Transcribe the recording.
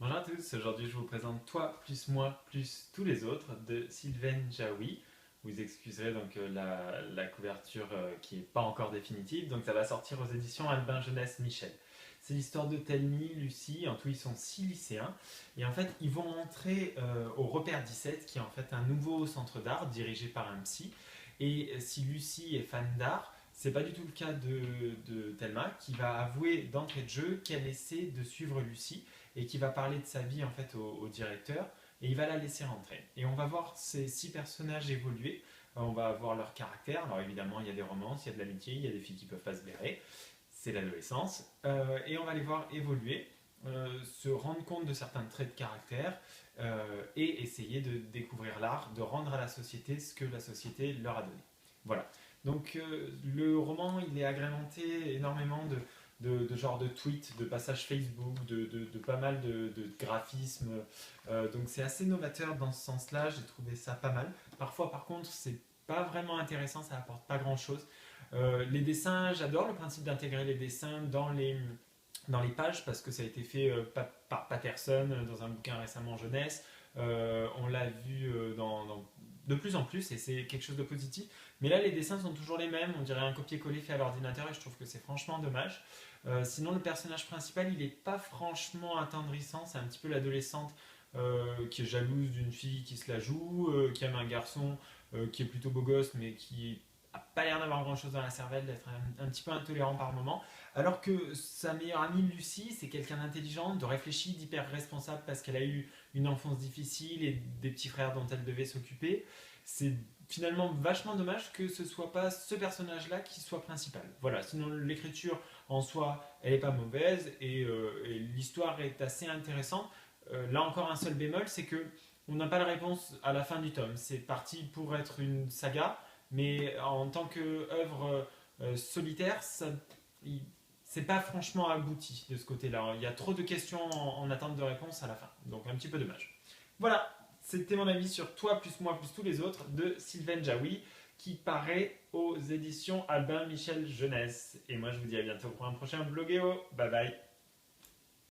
Bonjour à tous, aujourd'hui je vous présente Toi plus moi plus tous les autres de Sylvain Jaoui. Vous excuserez donc la couverture qui n'est pas encore définitive, donc ça va sortir aux éditions Albin Jeunesse Michel. C'est l'histoire de Telmi, Lucie, en tout ils sont 6 lycéens, et en fait ils vont entrer au Repère 17 qui est en fait un nouveau centre d'art dirigé par un psy. Et si Lucie est fan d'art, c'est pas du tout le cas de Thelma qui va avouer d'entrée de jeu qu'elle essaie de suivre Lucie et qui va parler de sa vie en fait au directeur et il va la laisser rentrer. Et on va voir ces 6 personnages évoluer, on va voir leur caractère. Alors évidemment, il y a des romances, il y a de l'amitié, il y a des filles qui peuvent pas se blairer, c'est l'adolescence. Et on va les voir évoluer, se rendre compte de certains traits de caractère et essayer de découvrir l'art, de rendre à la société ce que la société leur a donné. Voilà. Donc le roman, il est agrémenté énormément de genre de tweets, de passages Facebook, de pas mal de graphismes. Donc c'est assez novateur dans ce sens-là, j'ai trouvé ça pas mal. Parfois par contre c'est pas vraiment intéressant, ça apporte pas grand-chose. Les dessins, j'adore le principe d'intégrer les dessins dans les pages parce que ça a été fait par Patterson dans un bouquin récemment jeunesse. On l'a vu de plus en plus et c'est quelque chose de positif. Mais là, les dessins sont toujours les mêmes, on dirait un copier-coller fait à l'ordinateur et je trouve que c'est franchement dommage. Sinon, le personnage principal, il n'est pas franchement attendrissant, c'est un petit peu l'adolescente qui est jalouse d'une fille qui se la joue, qui aime un garçon qui est plutôt beau gosse mais qui a pas l'air d'avoir grand chose dans la cervelle, d'être un petit peu intolérant par moment. Alors que sa meilleure amie Lucie, c'est quelqu'un d'intelligent, de réfléchi, d'hyper responsable parce qu'elle a eu une enfance difficile et des petits frères dont elle devait s'occuper. C'est finalement vachement dommage que ce soit pas ce personnage-là qui soit principal. Voilà, sinon l'écriture en soi, elle est pas mauvaise et l'histoire est assez intéressante. Là encore un seul bémol, c'est que on n'a pas la réponse à la fin du tome. C'est parti pour être une saga, mais en tant qu'œuvre solitaire, c'est pas franchement abouti de ce côté-là. Il y a trop de questions en attente de réponse à la fin, donc un petit peu dommage. Voilà, c'était mon avis sur Toi plus moi plus tous les autres de Sylvain Jaoui qui paraît aux éditions Albin Michel Jeunesse. Et moi je vous dis à bientôt pour un prochain Bloguéo. Bye bye.